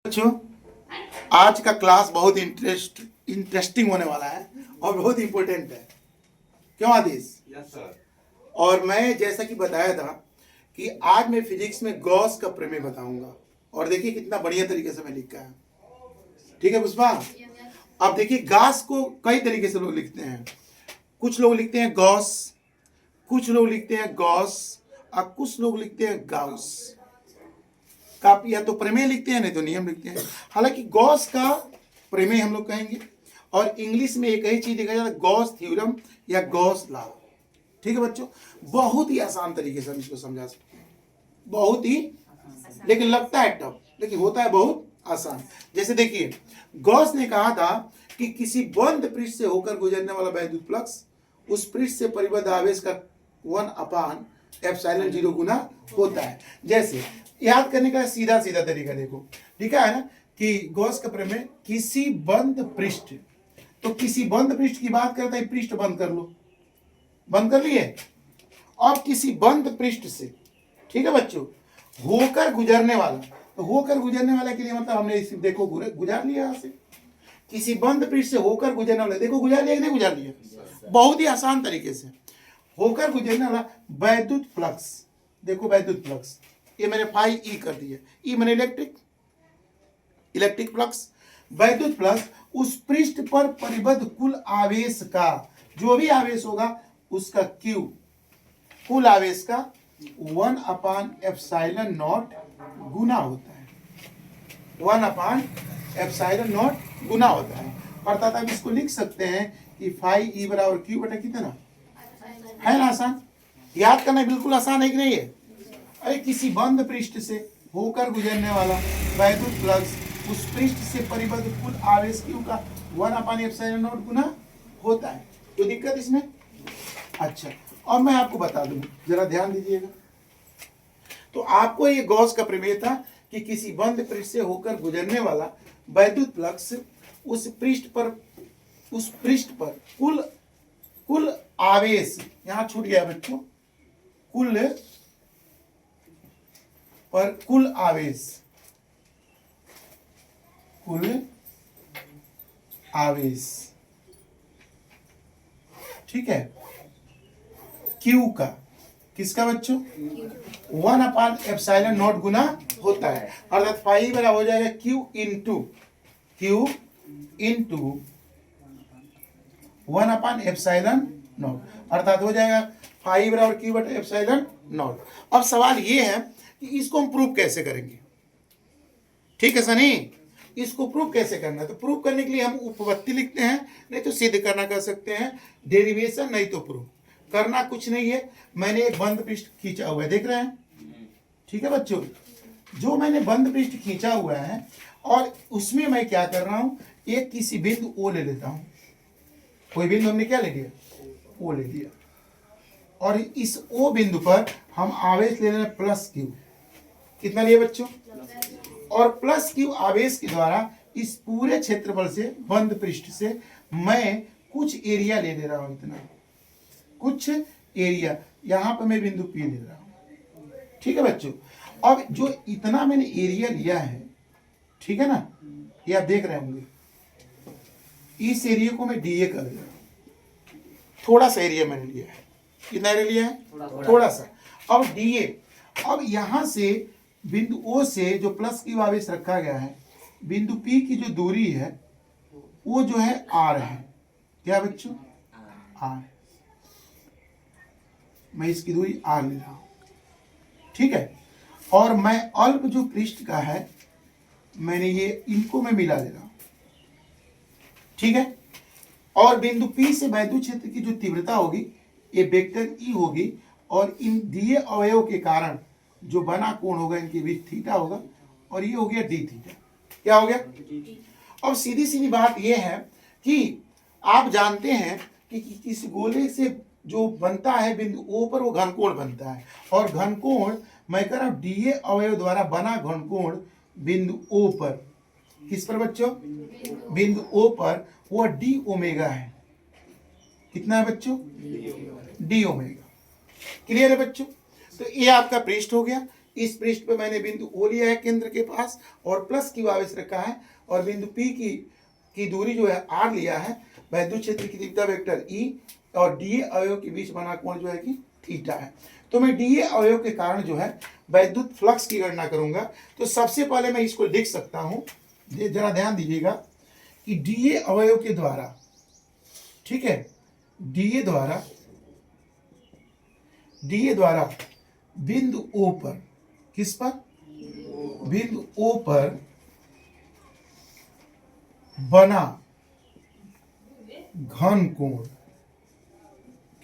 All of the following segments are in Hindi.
बच्चों, आज का क्लास बहुत इंटरेस्टिंग होने वाला है और बहुत इंपॉर्टेंट है। क्यों आदिश? Yes sir. और मैं जैसा कि बताया था कि आज मैं फिजिक्स में गॉस का प्रमेय बताऊंगा और देखिए कितना बढ़िया तरीके से मैं लिखा है। ठीक है पुष्पा? अब देखिए गॉस को कई तरीके से लोग लिखते हैं। कुछ लोग लिखते हैं गॉस, कुछ लोग लिखते हैं गॉस और कुछ लोग लिखते हैं गाउस। काफी या तो प्रमेय लिखते हैं नहीं तो नियम लिखते हैं। हालांकि गॉस का प्रमेय हम लोग कहेंगे और इंग्लिश में एक ही चीज देखा जाता है, गॉस थ्योरम या गॉस लॉ। ठीक है बच्चों, बहुत ही आसान तरीके से हम इसको समझा सकते हैं, बहुत ही, लेकिन लगता है टफ, लेकिन होता है बहुत आसान। जैसे देखिए, गॉस ने कहा था कि किसी बंद पृष्ठ से होकर गुजरने वाला वैद्युत फ्लक्स उस पृष्ठ से परिबद्ध आवेश का 1/ε0 गुना होता है। जैसे याद करने का सीधा सीधा तरीका देखो, ठीक है ना, कि गॉस का प्रमेय किसी बंद पृष्ठ, तो किसी बंद पृष्ठ की बात करता है, पृष्ठ बंद कर लो, बंद कर लिए। अब किसी बंद पृष्ठ से, ठीक है बच्चों, होकर गुजरने वाला, तो होकर गुजरने वाला के लिए मतलब हमने इस देखो गुजार लिया यहाँ से, किसी बंद पृष्ठ से होकर गुजरने वाला, देखो गुजार लिया कि नहीं गुजार लिया, बहुत ही आसान तरीके से होकर गुजरने वाला वैद्युत फ्लक्स। देखो वैद्युत फ्लक्स, ये मैंने फाई ई कर दिया, ई मैंने इलेक्ट्रिक फ्लक्स। वैद्युत फ्लक्स उस पृष्ठ पर परिबद्ध कुल आवेश का, जो भी आवेश होगा उसका Q, कुल आवेश का 1/ε0 गुना होता है, 1/ε0 गुना होता है। अर्थात आप इसको लिख सकते हैं कि फाई ई बराबर Q बटा कितना है ना। आसान, याद करना बिल्कुल आसान है कि नहीं है। अरे किसी बंद पृष्ठ से होकर गुजरने वाला वैद्युत फ्लक्स उस पृष्ठ से परिबद्ध कुल आवेश Q का 1/ε0 गुना होता है। कोई दिक्कत इसमें? अच्छा, अब मैं आपको बता दूं, जरा ध्यान दीजिएगा। तो आपको ये गॉस का प्रमेय था कि किसी बंद पृष्ठ से होकर गुजरने वाला वैद्युत फ्लक्स उस पृष्ठ पर कुल आवेश, यहां छूट गया बच्चों, कुल आवेश, ठीक है, Q का, किसका बच्चों, 1/ε0 गुना होता है। अर्थात फाई बराबर हो जाएगा Q इंटू 1/ε0, अर्थात हो जाएगा फाई बराबर Q बटा ε0। अब सवाल ये है कि इसको हम प्रूव कैसे करेंगे। ठीक है सनी, इसको प्रूव कैसे करना है? तो प्रूव करने के लिए हम उपपत्ति लिखते हैं, नहीं तो सिद्ध करना कर सकते हैं, डेरिवेशन नहीं तो प्रूव। करना कुछ नहीं है, मैंने एक बंद पृष्ठ खींचा हुआ है, देख रहे हैं, ठीक है बच्चों, जो मैंने बंद पृष्ठ खींचा हुआ है और उसमें मैं क्या कर रहा हूं, एक किसी बिंदु O ले लेता हूं। कोई बिंदु हमने क्या ले लिया, O ले लिया, और इस O बिंदु पर हम आवेश ले लेना +Q। कितना लिए बच्चों, और +Q आवेश के द्वारा इस पूरे क्षेत्रफल से, बंद पृष्ठ से मैं कुछ एरिया ले रहा हूं, इतना कुछ एरिया, यहां पर मैं बिंदु P ले रहा हूं। ठीक है बच्चों, अब जो इतना मैंने एरिया लिया है, ठीक है ना, ये आप देख रहे होंगे, इस एरिया को मैं DA कर दे रहा हूं। थोड़ा सा एरिया मैंने लिया है, कितना एरिया लिया है, थोड़ा सा। अब DA, अब यहां से बिंदु O से जो +Q आवेश रखा गया है, बिंदु P की जो दूरी है वो जो है R है। क्या बच्चों, R, मैं इसकी दूरी R ले रहा हूं, ठीक है। और मैं अल्प जो पृष्ठ का है, मैंने ये इनको मैं मिला दे रहा हूं, ठीक है। और बिंदु P से वैद्युत क्षेत्र की जो तीव्रता होगी ये वेक्टर E होगी, और इन दिए अवयव के कारण जो बना कोण होगा, इनके बीच थीटा होगा, और ये हो गया d थीटा। क्या हो गया? अब सीधी सीधी बात ये है कि आप जानते हैं कि इस गोले से जो बनता है बिंदु O पर, वो घनकोण बनता है, और घनकोण मैं कह रहा हूं DA अवयव द्वारा बना घनकोण बिंदु O पर, किस पर बच्चों, बिंदु O पर, वो d ओमेगा है। कितना है बच्चों, d ओमेगा। क्लियर है बच्चों? तो ये आपका पृष्ठ हो गया, इस पृष्ठ पे मैंने बिंदु O लिया है केंद्र के पास और प्लस क्यू आवेश रखा है और बिंदु P की दूरी जो है R लिया है। वैद्युत क्षेत्र की तीव्रता वेक्टर E और डीए अवयव के बीच बना कोण जो है कि थीटा है। तो मैं डीए अवयव के कारण जो है वैद्युत फ्लक्स की गणना करूंगा। तो सबसे पहले मैं इसको लिख सकता हूं, जरा ध्यान दीजिएगा कि डीए अवयव के द्वारा, ठीक है, डीए द्वारा बिंदु O पर, किस पर, बिंदु O पर बना घन कोण,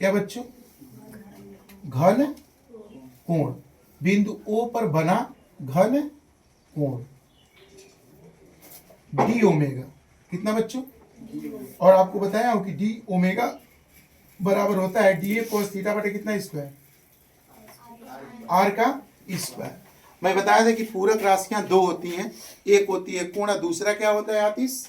क्या बच्चों, घन कोण, बिंदु O पर बना घन कोण डी ओमेगा, कितना बच्चों, और आपको बताया हूं कि डी ओमेगा बराबर होता है डी ए कोस थीटा बटे कितना स्क्वायर, आर का स्क्वायर। मैं बताया था कि पूरक राशियां दो होती हैं, एक होती है कोण, दूसरा क्या होता है आतिश,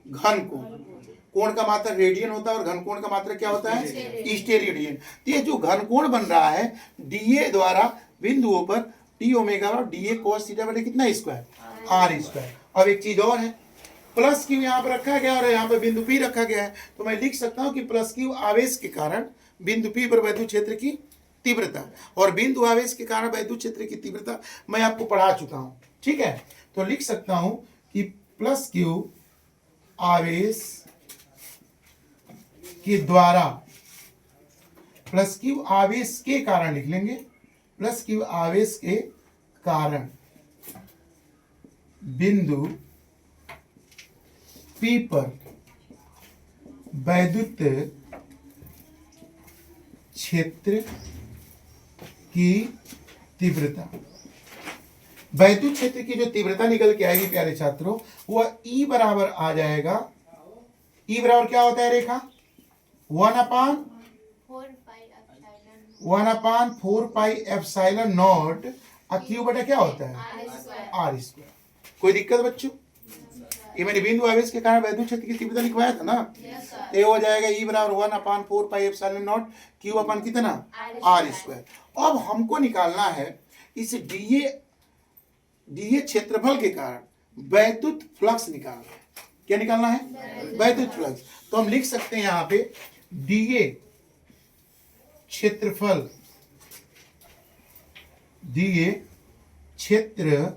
घन कोण। कोण का मात्रक रेडियन होता है और घन कोण का मात्रक क्या होता है, स्टेरेडियन। ये जो घन कोण बन रहा है डीए द्वारा बिंदुओं पर डी ओमेगा और डीए कोस थीटा बटे कितना स्क्वायर, आर स्क्वायर। अब एक चीज और है, प्लस क्यू यहाँ पर रखा गया और यहाँ पर बिंदु पी रखा गया है, तो मैं लिख सकता हूँ कि प्लस क्यू आवेश के कारण बिंदु पी पर वैद्युत क्षेत्र की तीव्रता और बिंदु आवेश के कारण वैद्युत क्षेत्र की तीव्रता मैं आपको पढ़ा चुका हूँ, ठीक है। तो लिख सकता हूँ कि प्लस क्यू आवेश के द्वारा, प्लस क्यू आवेश के कारण लिख लेंगे, प्लस क्यू आवेश के कारण बिंदु P पर वैद्युत क्षेत्र की तीव्रता, वैद्युत क्षेत्र की जो तीव्रता निकल के आएगी प्यारे छात्रों, वह E बराबर आ जाएगा। E बराबर क्या होता है रेखा, 1/4 पाई एप्सिलॉन नॉट क्यू बटा क्या होता है, आर स्क्वायर। कोई दिक्कत बच्चों, ये मैंने बिंदु आवेश के कारण वैद्युत क्षेत्र की तीव्रता लिखवाया था ना, तो ये हो जाएगा E बराबर 1/4 पाई एप्सिलॉन नॉट क्यू अपन कितना, आर स्क्वायर। अब हमको निकालना है इस डीए क्षेत्रफल के कारण वैद्युत फ्लक्स निकालना है। क्या निकालना है, वैद्युत फ्लक्स। तो हम लिख सकते हैं यहाँ पे डीए क्षेत्रफल, डीए क्षेत्रफल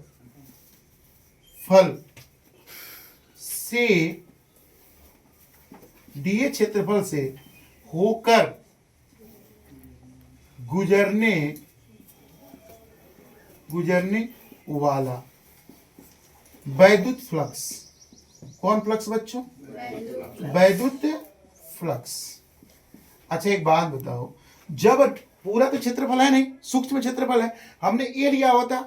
से, डीए क्षेत्रफल से होकर गुजरने वाला वैद्युत फ्लक्स। कौन फ्लक्स बच्चों, वैद्युत फ्लक्स। अच्छा एक बात बताओ, जब पूरा तो क्षेत्रफल है नहीं, सूक्ष्म क्षेत्रफल है, हमने ए लिया होता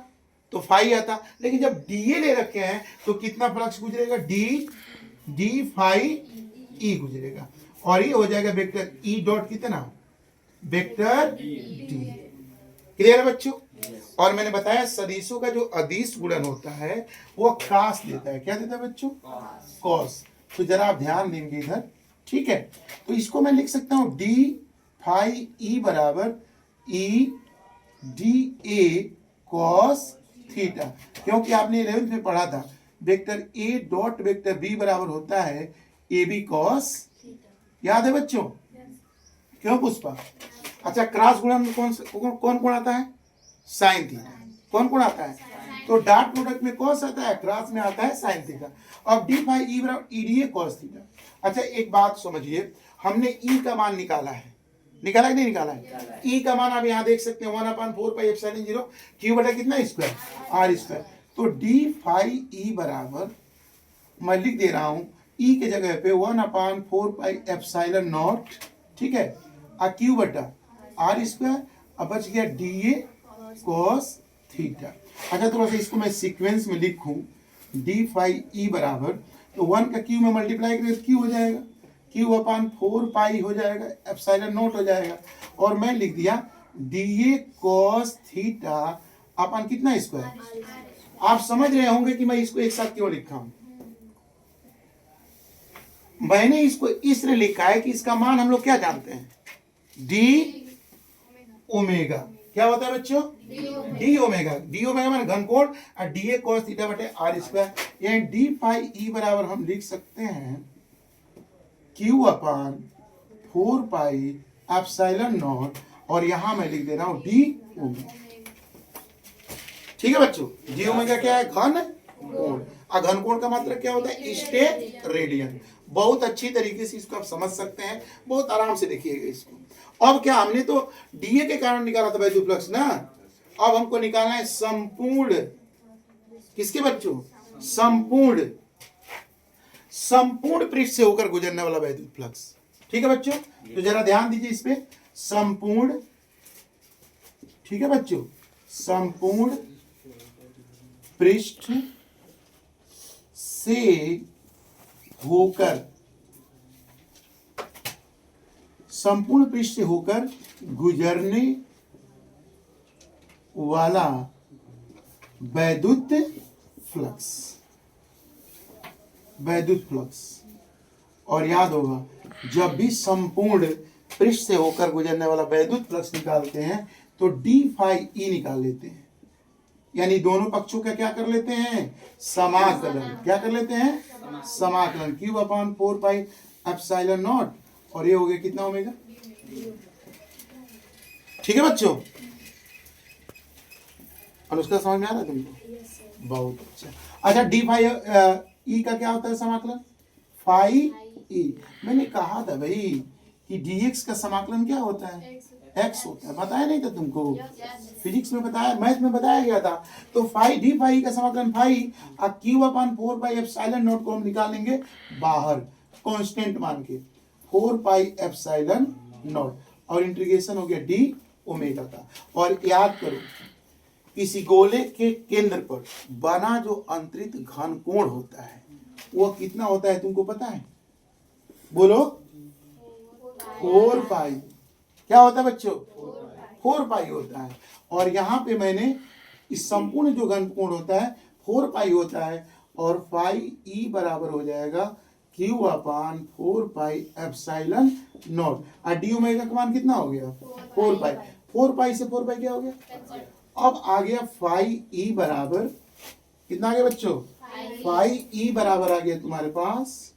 तो फाई आता, लेकिन जब डीए ले रखे हैं तो कितना फ्लक्स गुजरेगा, डी फाई ई गुजरेगा और ये हो जाएगा वेक्टर ई डॉट कितना, वेक्टर डी। क्लियर है बच्चों। और मैंने बताया सदिशों का जो अदिश गुणन होता है वो कॉस देता है। क्या देता है बच्चों, कॉस। तो जरा आप ध्यान देंगे इधर, ठीक है। तो इसको मैं लिख सकता हूं डी फाई ई बराबर E D A cos theta, क्योंकि आपने 11th में पढ़ा था vector A dot vector B बराबर होता है ए बी कॉस, याद है बच्चों, क्यों पुष्पा। अच्छा क्रॉस गुणन में कौन कौन आता है, साइन थीटा। कौन कौन आता है, तो डॉट प्रोडक्ट में कॉस आता है, क्रॉस में आता है साइन थीटा। अब डी फाई ई बराबर E D A cos theta. अच्छा एक बात समझिए, हमने ई का मान निकाला है, निकाला कि नहीं निकाला है, ई का मान आप यहाँ देख सकते हैं 1/4 पाई एप्सिलॉन 0 क्यू बटा कितना स्क्वायर, आर स्क्वायर। तो डी फाई ई बराबर मैं लिख दे रहा हूँ ई के जगह पे 1/4 पाई एप्सिलॉन नॉट, ठीक है, क्यू बटा आर स्क्वायर। अब बच गया डी ए कॉस थीटा। अच्छा थोड़ा सा इसको मैं सीक्वेंस में लिखूं, डी फाई ई बराबर, तो 1 का क्यू में मल्टीप्लाई करें तो क्यू हो जाएगा, क्यू अपान 4 पाई हो जाएगा, एप्सिलॉन नॉट हो जाएगा, और मैं लिख दिया डी ए कॉस थीटा अपन कितना स्क्वायर। आप समझ रहे होंगे कि मैं इसको एक साथ क्यों लिखा हूं। मैंने इसको इसलिए लिखा है कि इसका मान हम लोग क्या जानते हैं, डी ओमेगा। क्या होता है बच्चों, डी ओमेगा माने घन कोण और डी ए cos थीटा बटे आर स्क्वायर, यानी डी फाई ई बराबर हम लिख सकते हैं Q upon 4 pi epsilon not, और यहां मैं लिख दे रहा हूं डी ओमेगा। ठीक है बच्चों, डी ओमेगा क्या है? घन कोण। और घन कोण का मात्रक क्या होता है? State radian. बहुत अच्छी तरीके से इसको आप समझ सकते हैं, बहुत आराम से देखिएगा इसको। अब क्या, हमने तो डीए के कारण निकाला था वैद्युत फ्लक्स ना, अब हमको निकालना है संपूर्ण, किसके बच्चों? संपूर्ण पृष्ठ से होकर गुजरने वाला वैद्युत फ्लक्स। ठीक है बच्चों, तो जरा ध्यान दीजिए इस पे, संपूर्ण, ठीक है बच्चों, संपूर्ण पृष्ठ से होकर, संपूर्ण पृष्ठ से होकर गुजरने वाला वैद्युत फ्लक्स, और याद होगा जब भी संपूर्ण पृष्ठ से होकर गुजरने वाला वैद्युत फ्लक्स निकालते हैं तो डी फाई ई निकाल लेते हैं, यानी दोनों पक्षों का क्या कर लेते हैं? समाकलन। क्या कर लेते हैं? समाकलन। Cube upon 4 pi epsilon not, और ये हो गया कितना ओमेगा। ठीक है बच्चों, अनुष्का समझ में आ रहा है तुमको? बहुत अच्छा। अच्छा, डी फाई ई का क्या होता है समाकलन? Phi E. मैंने कहा था भाई कि डीएक्स का समाकलन क्या होता है? एक्स होता है, बताया नहीं था तुमको? फिजिक्स में बताया, मैथ में बताया गया था। तो फाई, डी फाई का समाकलन फाई, और Q upon 4 pi epsilon not को हम निकालेंगे बाहर कांस्टेंट मान के, 4 पाई एप्सिलॉन नॉट, और इंटीग्रेशन हो गया डी ओमेगा का। और याद करो, किसी गोले के केंद्र पर बना जो अंतरित घन कोण होता है वो कितना होता है तुमको पता है? बोलो। 4 पाई। क्या होता है बच्चों? 4 पाई होता है। और यहाँ पे मैंने इस संपूर्ण जो घन कोण होता है 4 पाई होता है, और फाई ई बराबर हो जाएगा Q upon 4 pi epsilon not, और डी ओमेगा का मान कितना हो गया? 4 पाई। 4 पाई से 4 पाई क्या हो गया? अब आ गया फाई ई बराबर कितना आ गया बच्चों? फाई ई बराबर आ गया तुम्हारे पास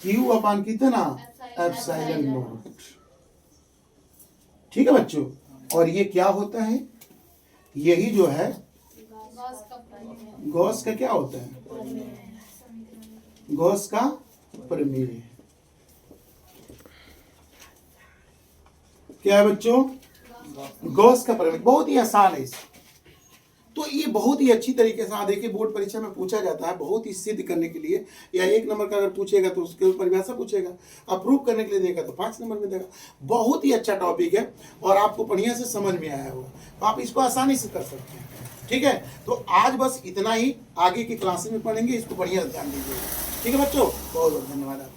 क्यू अपान कितना? Epsilon not. ठीक है बच्चों, और ये क्या होता है? यही जो है गॉस का क्या होता है? गॉस का प्रमेय। क्या है बच्चों? गॉस का प्रमेय। बहुत ही आसान है इसे, तो ये बहुत ही अच्छी तरीके से देखिए बोर्ड परीक्षा में पूछा जाता है, बहुत ही सिद्ध करने के लिए, या 1 नंबर का अगर पूछेगा तो उसके ऊपर परिभाषा पूछेगा, अप्रूव करने के लिए देगा तो 5 नंबर में देगा। बहुत ही अच्छा टॉपिक है और आपको बढ़िया से समझ में आया होगा, तो आप इसको आसानी से कर सकते हैं। ठीक है, तो आज बस इतना ही, आगे की क्लासेस में पढ़ेंगे, इसको बढ़िया ध्यान दीजिएगा। ठीक है बच्चों, बहुत बहुत धन्यवाद।